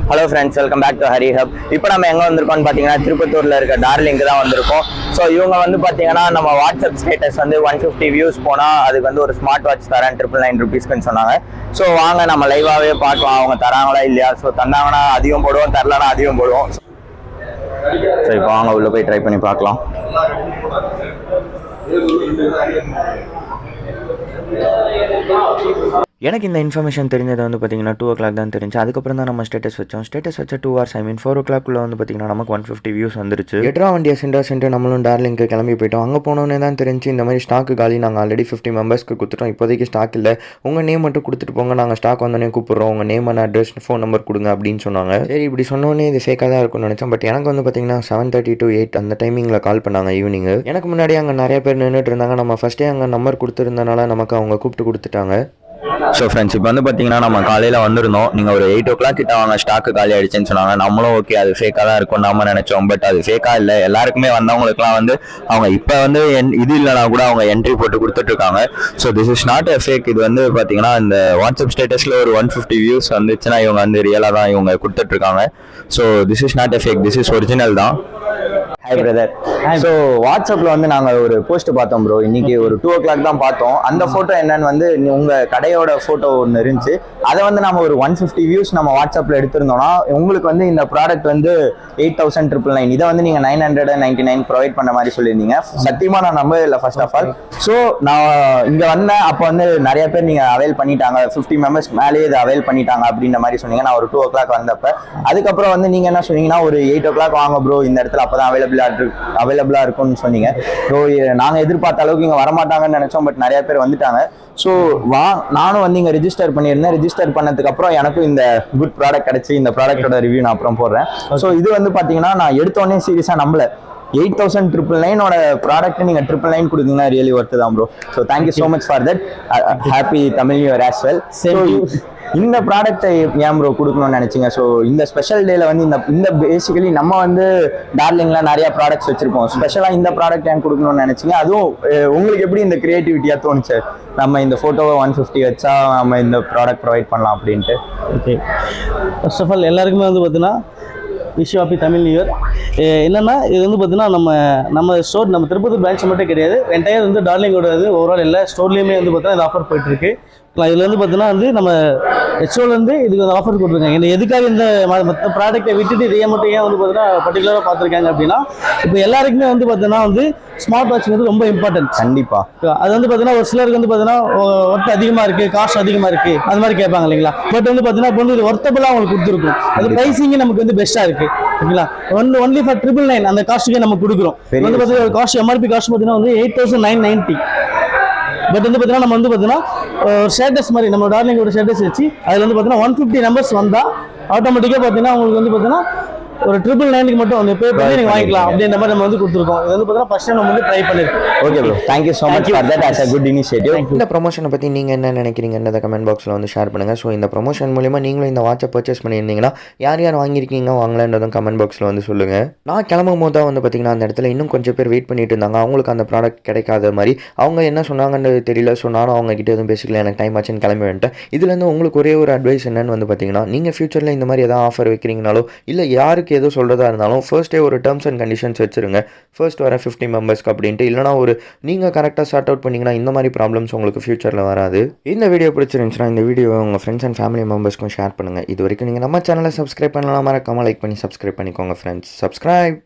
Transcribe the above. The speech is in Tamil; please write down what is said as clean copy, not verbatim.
Hello friends, welcome back to Hari Hub. இப்போ நம்ம எங்க வந்திருக்கோம்னு பாத்தீங்கன்னா திருப்பத்தூர்ல இருக்க டார்லிங்க்கு தான் வந்திருக்கோம். ஸோ இவங்க வந்து பாத்தீங்கன்னா நம்ம வாட்ஸ்அப் ஸ்டேட்டஸ் வந்து 150 வியூஸ் போனா அதுக்கு வந்து ஒரு ஸ்மார்ட் வாட்ச் தரேன் 999 rupeesக்குன்னு சொன்னாங்க. ஸோ வாங்க நம்ம லைவாவே பார்க்கலாம் அவங்க தராங்களா இல்லையா. ஸோ தந்தாங்கன்னா அதிகம் போடுவோம், தரலனா அதிகம் போடுவோம். ஸோ இப்போ வாங்க உள்ள போய் ட்ரை பண்ணி பார்க்கலாம். எனக்கு இந்த இன்ஃபர்மேஷன் தெரிஞ்சது வந்து பார்த்திங்கன்னா 2 o'clock தான் தெரிஞ்சு. அதுக்கப்புறம் தான் நம்ம ஸ்டேட்டஸ் வச்சோம். ஸ்டேட்டஸ் வச்ச 2 hours 4 o'clock வந்து பார்த்திங்கன்னா நமக்கு 150 வியூஸ் வந்துருச்சு. எட்ரா வண்டியை சென்டர் நம்மளும் டார்லிங்க்கு கிளம்பி போயிட்டோம். அங்கே போனோன்னே தான் தெரிஞ்சு இந்த மாதிரி ஸ்டாக்கு காலி, நாங்கள் ஆல்ரெடி 50 மெம்பர்ஸ்க்கு கொடுத்துட்டோம், இப்போதைக்கு ஸ்டாக் இல்லை, உங்கள் நேம் மட்டும் கொடுத்துட்டு போங்க, நாங்கள் ஸ்டாக் வந்தோடனே கூப்பிட்றோம், உங்கள் name and address phone number கொடுங்க அப்படின்னு சொன்னாங்க. சரி இப்படி சொன்னோன்னே இது ஃபேக்காக தான் இருக்கும்னு நினச்சேன். பட் எனக்கு வந்து பார்த்திங்கன்னா 7:30 to 8 அந்த டைமிங்கில் கால் பண்ணாங்க ஈவினிங். எனக்கு முன்னாடி அங்கே நிறைய பேர் நின்றுட்டு இருந்தாங்க. நம்ம ஃபஸ்ட்டே அங்கே நம்பர் கொடுத்துருந்தனால நமக்கு அவங்க கூப்பிட்டு கொடுத்துட்டாங்க. ஸோ ஃப்ரெண்ட்ஸ் இப்போ வந்து பார்த்தீங்கன்னா நம்ம காலையில் வந்திருந்தோம். நீங்கள் ஒரு 8 o'clock கிட்ட வாங்க, ஸ்டாக்கு காலி ஆகிடுச்சுன்னு சொன்னாங்க. நம்மளும் ஓகே அது ஃபேக்காக தான் இருக்கும் நம்ம நினச்சோம். பட் அது ஃபேக்காக இல்லை. எல்லாருக்குமே வந்தவங்களுக்குலாம் வந்து அவங்க இப்போ வந்து இது இல்லைனா கூட அவங்க என்ட்ரி போட்டு கொடுத்துட்ருக்காங்க. So this is not a fake. இது வந்து பார்த்தீங்கன்னா இந்த வாட்ஸ்அப் ஸ்டேட்டஸில் ஒரு 150 வியூஸ் வந்துச்சுன்னா இவங்க வந்து ரியலாக தான் இவங்க கொடுத்துட்ருக்காங்க. So this is not a fake, this is original தான். Hi brother. ஸோ வாட்ஸ்அப்பில் வந்து நாங்கள் ஒரு போஸ்ட் பார்த்தோம் ப்ரோ, இன்னைக்கு ஒரு 2 o'clock தான் பார்த்தோம். அந்த ஃபோட்டோ என்னன்னு வந்து உங்கள் கடையோட ஃபோட்டோ ஒன்று இருந்துச்சு. அதை வந்து நம்ம ஒரு 150 வியூஸ் நம்ம வாட்ஸ்அப்பில் எடுத்திருந்தோம்னா உங்களுக்கு வந்து இந்த ப்ராடக்ட் வந்து 8,999 இதை வந்து நீங்கள் 999 ப்ரொவைட் பண்ண மாதிரி சொல்லியிருந்தீங்க. சத்தியமாக நான் நம்பவே இல்லை ஃபர்ஸ்ட் ஆஃப் ஆல். ஸோ நான் இங்கே வந்தேன், அப்போ வந்து நிறைய பேர் நீங்கள் அவைல் பண்ணிட்டாங்க, 50 மெம்பர்ஸ் மேலேயே இதை அவைல் பண்ணிட்டாங்க அப்படின்ற மாதிரி சொன்னீங்க. நான் ஒரு 2 o'clock வந்தப்போ அதுக்கப்புறம் வந்து நீங்கள் என்ன சொன்னீங்கன்னா ஒரு 8 o'clock வாங்க ப்ரோ, இந்த இடத்துல அப்போ தான் அவைலபிளா இருக்கும்னு சொன்னீங்க. ஸோ நாங்கள் எதிர்பார்த்த அளவுக்கு இங்கே வரமாட்டாங்கன்னு நினைச்சோம். பட் நிறைய பேர் வந்துட்டாங்க. ஸோ நானும் வந்து இங்கே ரிஜிஸ்டர் பண்ணியிருந்தேன். ரிஜிஸ்டர் பண்ணதுக்கு அப்புறம் எனக்கும் இந்த குட் ப்ராடக்ட் கிடைச்சி இந்த ப்ராடக்டோட ரிவ்யூ நான் அப்புறம் போடுறேன். ஸோ இது வந்து பார்த்தீங்கன்னா நான் எடுத்தோடனே சீரியஸாக நம்பல. 8,999 ப்ராடக்ட் நீங்க 999 கொடுத்தீங்கன்னா ரியலி ஒர்த் தான் bro. So thank you so much for that. Happy Tamil new year as well. இந்த ப்ராடக்ட்டை ஏன் ப்ரோ கொடுக்கணும்னு நினைச்சிங்க? ஸோ இந்த ஸ்பெஷல் டேல வந்து இந்த பேசிக்கலி நம்ம வந்து டார்லிங்ல நிறைய ப்ராடக்ட்ஸ் வச்சிருக்கோம். ஸ்பெஷலாக இந்த ப்ராடக்ட் ஏன் கொடுக்கணும்னு நினைச்சிங்க? அதுவும் உங்களுக்கு எப்படி இந்த கிரியேட்டிவிட்டியாக தோணுச்சு நம்ம இந்த ஃபோட்டோவை 150 வச்சா நம்ம இந்த ப்ராடக்ட் ப்ரொவைட் பண்ணலாம் அப்படின்ட்டு? ஓகே, ஃபர்ஸ்ட் ஆஃப் ஆல் எல்லாருக்குமே வந்து பார்த்தீங்கன்னா wish happy Tamil new year. என்னென்னா இது வந்து பார்த்தீங்கன்னா நம்ம ஸ்டோர் நம்ம திருப்பத்தூர் பிரான்ச் மட்டும் கிடையாது, என்டையர் வந்து டார்லிங்கோட ஓவரால் எல்லா ஸ்டோர்லேயுமே வந்து பார்த்தீங்கன்னா இந்த ஆஃபர் போயிட்டுருக்கு. இதில் வந்து பார்த்தீங்கன்னா வந்து நம்ம ஹெச்ஓலேருந்து இதுக்கு வந்து ஆஃபர் கொடுத்துருக்காங்க. என்ன எதுக்காக இந்த மற்ற ப்ராடக்ட்டை விட்டுட்டு இதையே மட்டும் ஏன் வந்து பார்த்தீங்கன்னா பர்டிகுலராக பார்த்துருக்காங்க அப்படின்னா, இப்போ எல்லாருக்குமே வந்து பார்த்தீங்கன்னா வந்து ஸ்மார்ட் வாட்ச் வந்து ரொம்ப இம்பார்ட்டன்ட். கண்டிப்பாக அது வந்து பார்த்தீங்கன்னா ஒரு சிலருக்கு வந்து பார்த்தீங்கன்னா ஒர்த் அதிகமாக இருக்குது, காஸ்ட் அதிகமாக இருக்குது, அது மாதிரி கேட்பாங்க இல்லைங்களா. பட் வந்து பார்த்தீங்கன்னா இப்போ வந்து இது ஒர்த்தபுளாக அவங்களுக்கு கொடுத்துருக்கும். அது ப்ரைஸிங்கே நமக்கு வந்து பெஸ்ட்டாக இருக்குது ஓகேங்களா. ஒன்லி ஃபார் 999 அந்த காஸ்ட்டுக்கே நம்ம கொடுக்குறோம். வந்து பார்த்தீங்கன்னா காஸ்ட் எம்ஆர்பி காஸ்ட் பார்த்தீங்கன்னா வந்து 8,990. பட் வந்து பார்த்தீங்கன்னா நம்ம வந்து பார்த்தீங்கன்னா ஒரு ஸ்டேட்டஸ் மாதிரி நம்ம டார்லிங்கோட ஸ்டேட்டஸ் வச்சு அதில் வந்து பார்த்தீங்கன்னா 150 நம்பர்ஸ் வந்தால் ஆட்டோமேட்டிக்காக பார்த்தீங்கன்னா உங்களுக்கு வந்து பார்த்தீங்கன்னா ஒரு 999 மட்டும் வந்து பே பண்ணி நீங்கள் வாங்கிக்கலாம் அப்படின்ற மாதிரி நம்ம வந்து கொடுத்துருக்கோம். இது வந்து பார்த்தீங்கன்னா ஃபர்ஸ்ட் நம்ம வந்து ட்ரை பண்ணிருக்கோம். Okay bro, thank you so much for that. As a good initiative. இந்த ப்ரொமோஷனை பற்றி நீங்கள் என்ன நினைக்கிறீங்கன்றத கமெண்ட் பாக்ஸில் வந்து ஷேர் பண்ணுங்கள். ஸோ இந்த ப்ரொமோஷன் மூலிமா நீங்களும் இந்த வாட்சை பர்ச்சேஸ் பண்ணியிருந்தீங்கன்னா யார் வாங்கியிருக்கீங்க வாங்கலன்றதும் கமெண்ட் பாக்ஸில் வந்து சொல்லுங்கள். நான் கிளம்பும் போது தான் வந்து பார்த்தீங்கன்னா அந்த இடத்துல இன்னும் கொஞ்சம் பேர் வெயிட் பண்ணிட்டு இருந்தாங்க. அவங்களுக்கு அந்த ப்ராடக்ட் கிடைக்காத மாதிரி அவங்க என்ன சொன்னாங்கன்றது தெரியல. ஸோ நானும் அவங்க கிட்ட எதுவும் பேசிக்கல, எனக்கு டைம் ஆச்சுன்னு கிளம்பி வந்துட்டேன். இதுலேருந்து உங்களுக்கு ஒரே ஒரு அட்வைஸ் என்னன்னு வந்து பார்த்தீங்கன்னா, நீங்கள் ஃபியூச்சரில் இந்த மாதிரி எதாவது ஆஃபர் வைக்கிறீங்கனாலோ இல்லை யாருக்கு ஏதோ சொல்கிறதா இருந்தாலும் ஃபர்ஸ்டே ஒரு டேர்ம்ஸ் அண்ட் கண்டிஷன்ஸ் வச்சுருங்க. ஃபர்ஸ்ட் வர 50 மெம்பர்ஸ்க்கு அப்படின்ட்டு. இல்லைனா ஒரு நீங்கள் கரெக்டாக சார்ட் அவுட் பண்ணிங்கன்னா இந்த மாதிரி ப்ராப்ளம்ஸ் உங்களுக்கு ஃபியூச்சரில் வராது. இந்த வீடியோ பிடிச்சிருந்துச்சுன்னா இந்த வீடியோவை உங்கள் ஃப்ரெண்ட்ஸ் அண்ட் ஃபேமிலி மெம்பர்ஸ்க்கும் ஷேர் பண்ணுங்கள். இது வரைக்கும் நீங்கள் நம்ம சேனலை சப்ஸ்கிரைப் பண்ணலாம், மறக்காமல் லைக் பண்ணி சப்ஸ்கிரைப் பண்ணிக்கோங்க ஃப்ரெண்ட்ஸ். சப்ஸ்கிரைப்.